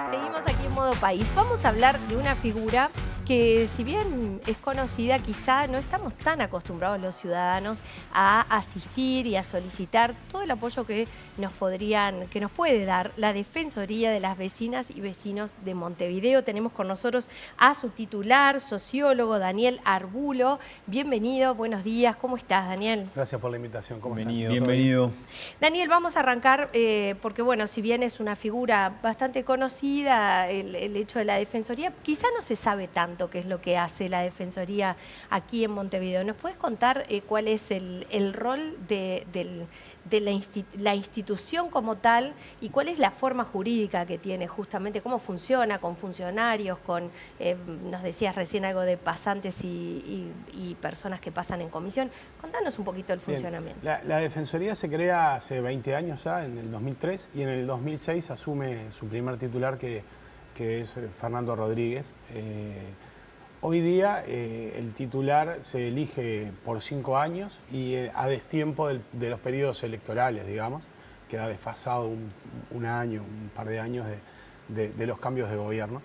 Seguimos aquí en Modo País. Vamos a hablar de una figura que, si bien es conocida, quizá no estamos tan acostumbrados los ciudadanos a asistir y a solicitar todo el apoyo que nos puede dar la Defensoría de las Vecinas y Vecinos de Montevideo. Tenemos con nosotros a su titular, sociólogo, Daniel Arbulo. Bienvenido, buenos días. ¿Cómo estás, Daniel? Gracias por la invitación. ¿Cómo están? Bienvenido. Daniel, vamos a arrancar porque, bueno, si bien es una figura bastante conocida, el hecho de la Defensoría, quizá no se sabe tanto qué es lo que hace la Defensoría aquí en Montevideo. ¿Nos puedes contar cuál es el rol de la institución como tal y cuál es la forma jurídica que tiene justamente, cómo funciona con funcionarios, nos decías recién algo de pasantes y personas que pasan en comisión? Contanos un poquito el funcionamiento. La Defensoría se crea hace 20 años ya, en el 2003, y en el 2006 asume su primer titular, que es Fernando Rodríguez. Hoy día el titular se elige por 5 años y a destiempo de los periodos electorales, digamos. Queda desfasado un año, un par de años de los cambios de gobierno.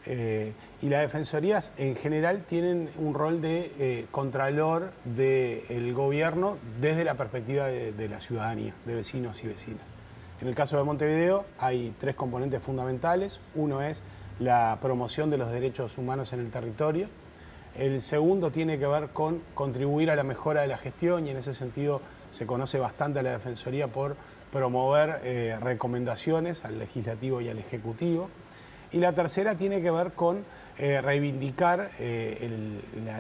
Y las defensorías en general tienen un rol de contralor del gobierno desde la perspectiva de la ciudadanía, de vecinos y vecinas. En el caso de Montevideo hay 3 componentes fundamentales. Uno es la promoción de los derechos humanos en el territorio. El segundo tiene que ver con contribuir a la mejora de la gestión, y en ese sentido se conoce bastante a la Defensoría por promover recomendaciones al Legislativo y al Ejecutivo. Y la tercera tiene que ver con reivindicar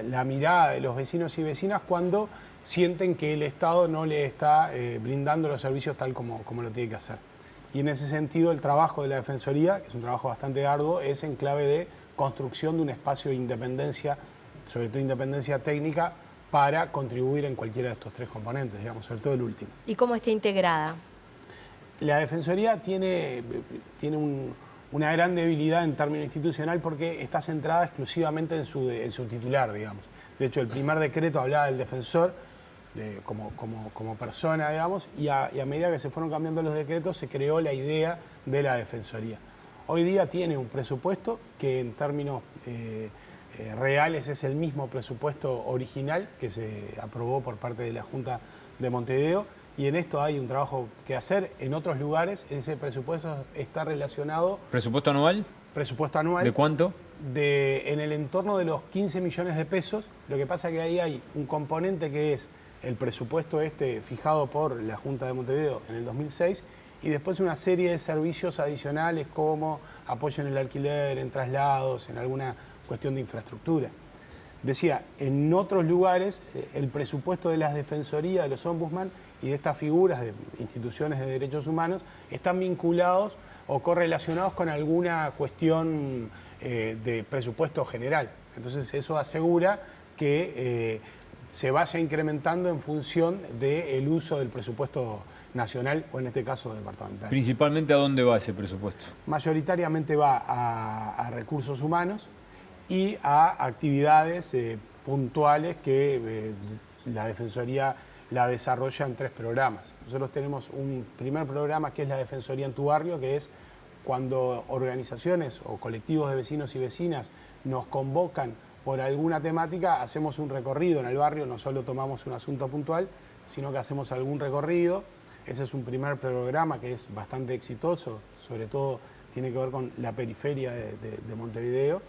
la mirada de los vecinos y vecinas cuando sienten que el Estado no le está brindando los servicios tal como lo tiene que hacer. Y en ese sentido el trabajo de la Defensoría, que es un trabajo bastante arduo, es en clave de construcción de un espacio de independencia, sobre todo independencia técnica, para contribuir en cualquiera de estos 3 componentes, digamos, sobre todo el último. ¿Y cómo está integrada? La Defensoría tiene una gran debilidad en términos institucional porque está centrada exclusivamente en su titular, digamos. De hecho, el primer decreto hablaba del defensor como persona, digamos, y a medida que se fueron cambiando los decretos se creó la idea de la Defensoría. Hoy día tiene un presupuesto que en términos reales es el mismo presupuesto original que se aprobó por parte de la Junta de Montevideo, y en esto hay un trabajo que hacer. En otros lugares ese presupuesto está relacionado... ¿Presupuesto anual? Presupuesto anual. ¿De cuánto? En el entorno de los 15 millones de pesos. Lo que pasa es que ahí hay un componente que es el presupuesto fijado por la Junta de Montevideo en el 2006, y después una serie de servicios adicionales como apoyo en el alquiler, en traslados, en alguna cuestión de infraestructura. Decía, en otros lugares el presupuesto de las defensorías, de los ombudsman y de estas figuras de instituciones de derechos humanos están vinculados o correlacionados con alguna cuestión de presupuesto general. Entonces eso asegura que se vaya incrementando en función del uso del presupuesto nacional, o en este caso departamental. ¿Principalmente a dónde va ese presupuesto? Mayoritariamente va a recursos humanos y a actividades puntuales que la Defensoría la desarrolla en 3 programas. Nosotros tenemos un primer programa que es la Defensoría en tu barrio, que es cuando organizaciones o colectivos de vecinos y vecinas nos convocan por alguna temática, hacemos un recorrido en el barrio, no solo tomamos un asunto puntual, sino que hacemos algún recorrido. Ese es un primer programa que es bastante exitoso, sobre todo tiene que ver con la periferia de Montevideo.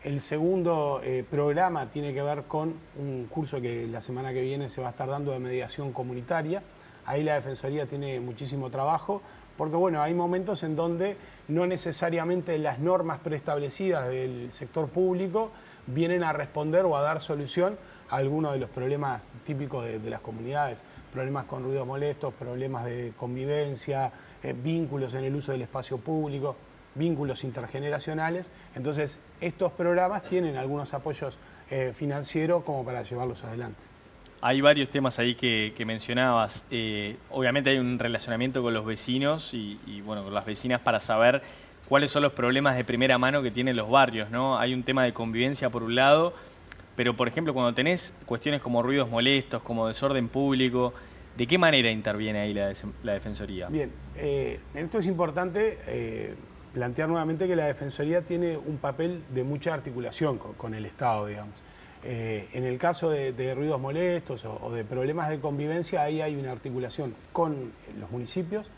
El segundo programa tiene que ver con un curso que la semana que viene se va a estar dando de mediación comunitaria. Ahí la Defensoría tiene muchísimo trabajo, porque bueno, hay momentos en donde no necesariamente las normas preestablecidas del sector público vienen a responder o a dar solución a algunos de los problemas típicos de las comunidades. Problemas con ruidos molestos, problemas de convivencia, vínculos en el uso del espacio público, vínculos intergeneracionales. Entonces, estos programas tienen algunos apoyos financieros como para llevarlos adelante. Hay varios temas ahí que mencionabas. Obviamente hay un relacionamiento con los vecinos y bueno, con las vecinas para saber cuáles son los problemas de primera mano que tienen los barrios, ¿no? Hay un tema de convivencia por un lado, pero por ejemplo cuando tenés cuestiones como ruidos molestos, como desorden público, ¿de qué manera interviene ahí la Defensoría? Bien, esto es importante plantear nuevamente que la Defensoría tiene un papel de mucha articulación con el Estado, digamos. En el caso de ruidos molestos o de problemas de convivencia, ahí hay una articulación con los municipios,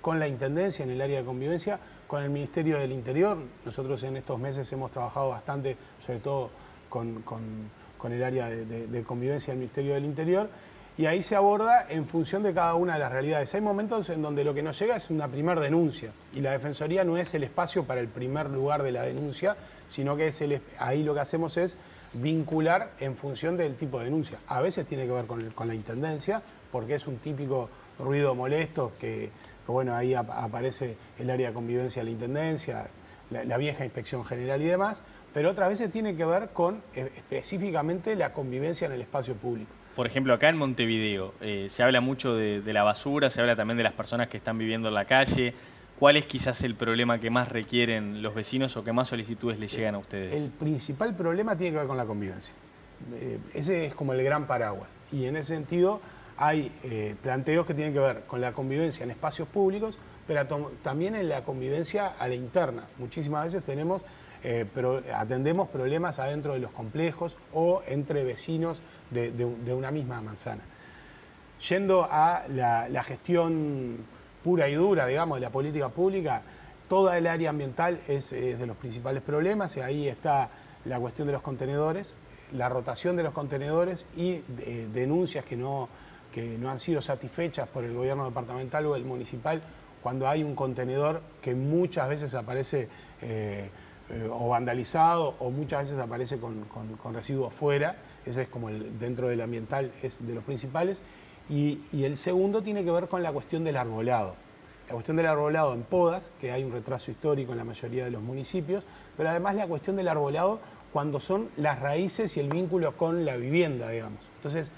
con la Intendencia en el área de convivencia, con el Ministerio del Interior. Nosotros en estos meses hemos trabajado bastante, sobre todo con el área de convivencia del Ministerio del Interior, y ahí se aborda en función de cada una de las realidades. Hay momentos en donde lo que nos llega es una primer denuncia, y la Defensoría no es el espacio para el primer lugar de la denuncia, sino que ahí lo que hacemos es vincular en función del tipo de denuncia. A veces tiene que ver con la Intendencia, porque es un típico ruido molesto que bueno, ahí aparece el área de convivencia de la Intendencia, la vieja Inspección General y demás, pero otras veces tiene que ver con específicamente la convivencia en el espacio público. Por ejemplo, acá en Montevideo se habla mucho de la basura, se habla también de las personas que están viviendo en la calle. ¿Cuál es quizás el problema que más requieren los vecinos o que más solicitudes les llegan a ustedes? El principal problema tiene que ver con la convivencia. Ese es como el gran paraguas. Y en ese sentido hay planteos que tienen que ver con la convivencia en espacios públicos, pero también en la convivencia a la interna. Muchísimas veces atendemos problemas adentro de los complejos o entre vecinos de una misma manzana. Yendo a la gestión pura y dura, digamos, de la política pública, toda el área ambiental es de los principales problemas, y ahí está la cuestión de los contenedores, la rotación de los contenedores y denuncias que no han sido satisfechas por el gobierno departamental o el municipal cuando hay un contenedor que muchas veces aparece o vandalizado o muchas veces aparece con residuos fuera. Ese es como dentro del ambiental es de los principales. Y el segundo tiene que ver con la cuestión del arbolado. La cuestión del arbolado en podas, que hay un retraso histórico en la mayoría de los municipios, pero además la cuestión del arbolado cuando son las raíces y el vínculo con la vivienda, digamos. Entonces,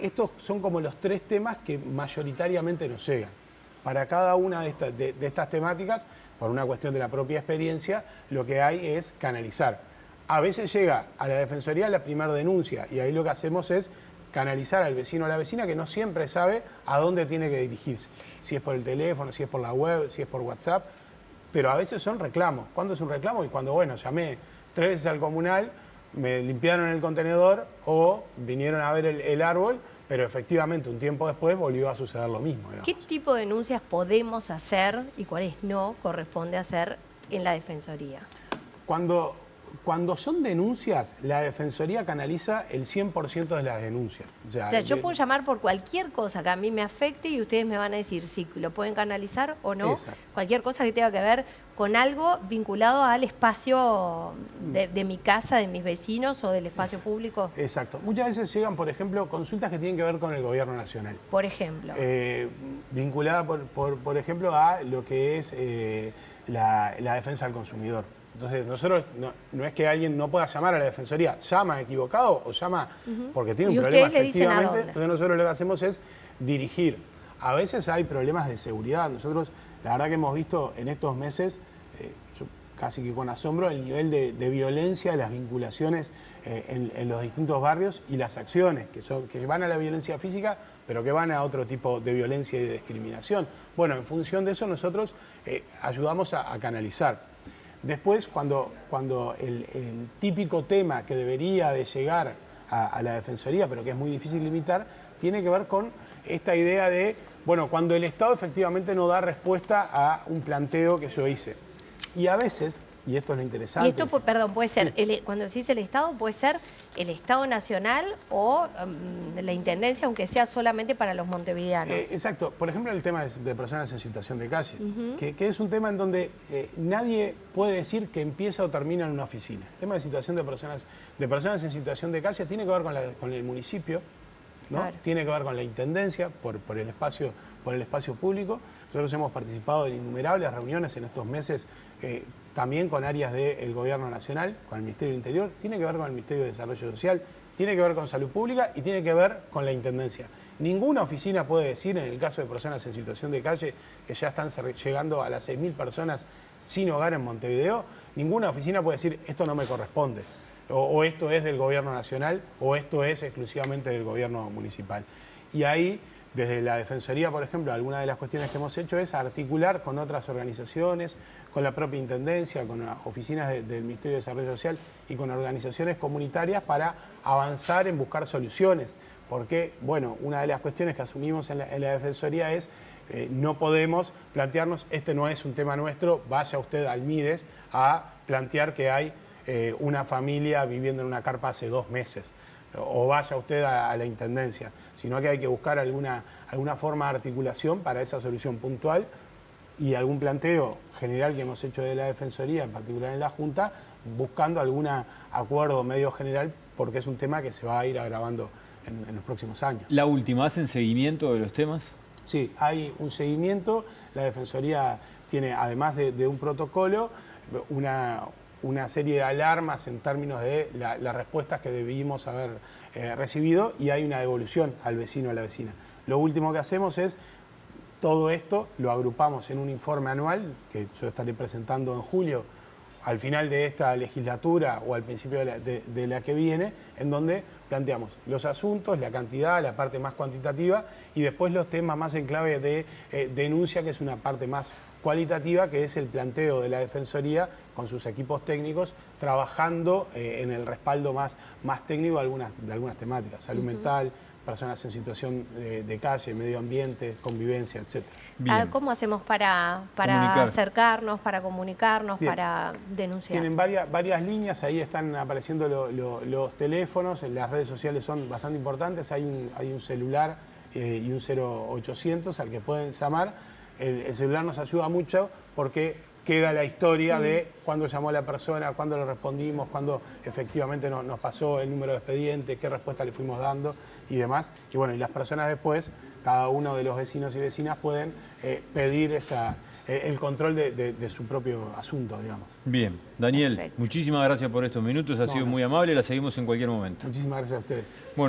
estos son como los tres temas que mayoritariamente nos llegan. Para cada una de estas temáticas, por una cuestión de la propia experiencia, lo que hay es canalizar. A veces llega a la Defensoría la primera denuncia, y ahí lo que hacemos es canalizar al vecino o a la vecina que no siempre sabe a dónde tiene que dirigirse. Si es por el teléfono, si es por la web, si es por WhatsApp, pero a veces son reclamos. ¿Cuándo es un reclamo? Y cuando, bueno, llamé 3 veces al comunal, me limpiaron el contenedor o vinieron a ver el árbol, pero efectivamente un tiempo después volvió a suceder lo mismo. Digamos. ¿Qué tipo de denuncias podemos hacer y cuáles no corresponde hacer en la Defensoría? Cuando son denuncias, la Defensoría canaliza el 100% de las denuncias. O sea, yo puedo llamar por cualquier cosa que a mí me afecte y ustedes me van a decir si lo pueden canalizar o no. Exacto. Cualquier cosa que tenga que ver con algo vinculado al espacio de mi casa, de mis vecinos o del espacio público. Exacto. Muchas veces llegan, por ejemplo, consultas que tienen que ver con el gobierno nacional. Por ejemplo. Vinculada, por ejemplo, a lo que es la defensa del consumidor. Entonces, nosotros no es que alguien no pueda llamar a la Defensoría, llama equivocado o llama porque tiene un problema efectivamente. Entonces nosotros lo que hacemos es dirigir. A veces hay problemas de seguridad. Nosotros, la verdad que hemos visto en estos meses, yo casi que con asombro, el nivel de violencia, de las vinculaciones en los distintos barrios y las acciones que van a la violencia física, pero que van a otro tipo de violencia y de discriminación. Bueno, en función de eso nosotros ayudamos a canalizar. Después, cuando el típico tema que debería de llegar a la Defensoría, pero que es muy difícil limitar, tiene que ver con esta idea de, bueno, cuando el Estado efectivamente no da respuesta a un planteo que yo hice. Y a veces, y esto es lo interesante... Y esto, perdón, puede ser, sí. Cuando se dice el Estado, puede ser el Estado Nacional o la Intendencia, aunque sea solamente para los montevideanos. Exacto. Por ejemplo, el tema de personas en situación de calle, que es un tema en donde nadie puede decir que empieza o termina en una oficina. El tema de situación de personas en situación de calle tiene que ver con el municipio, ¿no? Claro. Tiene que ver con la Intendencia, por el espacio público. Nosotros hemos participado en innumerables reuniones en estos meses, también con áreas del Gobierno Nacional, con el Ministerio del Interior, tiene que ver con el Ministerio de Desarrollo Social, tiene que ver con Salud Pública y tiene que ver con la Intendencia. Ninguna oficina puede decir, en el caso de personas en situación de calle, que ya están llegando a las 6.000 personas sin hogar en Montevideo, ninguna oficina puede decir, esto no me corresponde, o esto es del Gobierno Nacional, o esto es exclusivamente del Gobierno Municipal. Y ahí Desde la Defensoría, por ejemplo, alguna de las cuestiones que hemos hecho es articular con otras organizaciones, con la propia Intendencia, con las oficinas del Ministerio de Desarrollo Social y con organizaciones comunitarias para avanzar en buscar soluciones. Porque, bueno, una de las cuestiones que asumimos en la Defensoría es no podemos plantearnos, este no es un tema nuestro, vaya usted al MIDES a plantear que hay una familia viviendo en una carpa hace 2 meses. O vaya usted a la Intendencia, sino que hay que buscar alguna forma de articulación para esa solución puntual y algún planteo general que hemos hecho de la Defensoría, en particular en la Junta, buscando algún acuerdo medio general, porque es un tema que se va a ir agravando en los próximos años. La última, ¿hacen seguimiento de los temas? Sí, hay un seguimiento. La Defensoría tiene, además de un protocolo, una serie de alarmas en términos de las respuestas que debimos haber recibido, y hay una devolución al vecino o a la vecina. Lo último que hacemos es todo esto, lo agrupamos en un informe anual que yo estaré presentando en julio, al final de esta legislatura o al principio de la que viene, en donde planteamos los asuntos, la cantidad, la parte más cuantitativa, y después los temas más en clave de denuncia, que es una parte más cualitativa, que es el planteo de la Defensoría con sus equipos técnicos, trabajando en el respaldo más técnico de algunas temáticas, salud mental, personas en situación de calle, medio ambiente, convivencia, etc. ¿Cómo hacemos para acercarnos, para comunicarnos, Bien. para denunciar? Tienen varias líneas, ahí están apareciendo los teléfonos, las redes sociales son bastante importantes, hay un celular y un 0800 al que pueden llamar. El celular nos ayuda mucho porque queda la historia de cuándo llamó la persona, cuándo le respondimos, cuándo efectivamente nos pasó el número de expediente, qué respuesta le fuimos dando y demás. Y bueno, y las personas después, cada uno de los vecinos y vecinas pueden pedir el control de su propio asunto, digamos. Bien. Daniel, Perfecto. muchísimas gracias por estos minutos, ha sido muy amable, la seguimos en cualquier momento. Muchísimas gracias a ustedes. Bueno.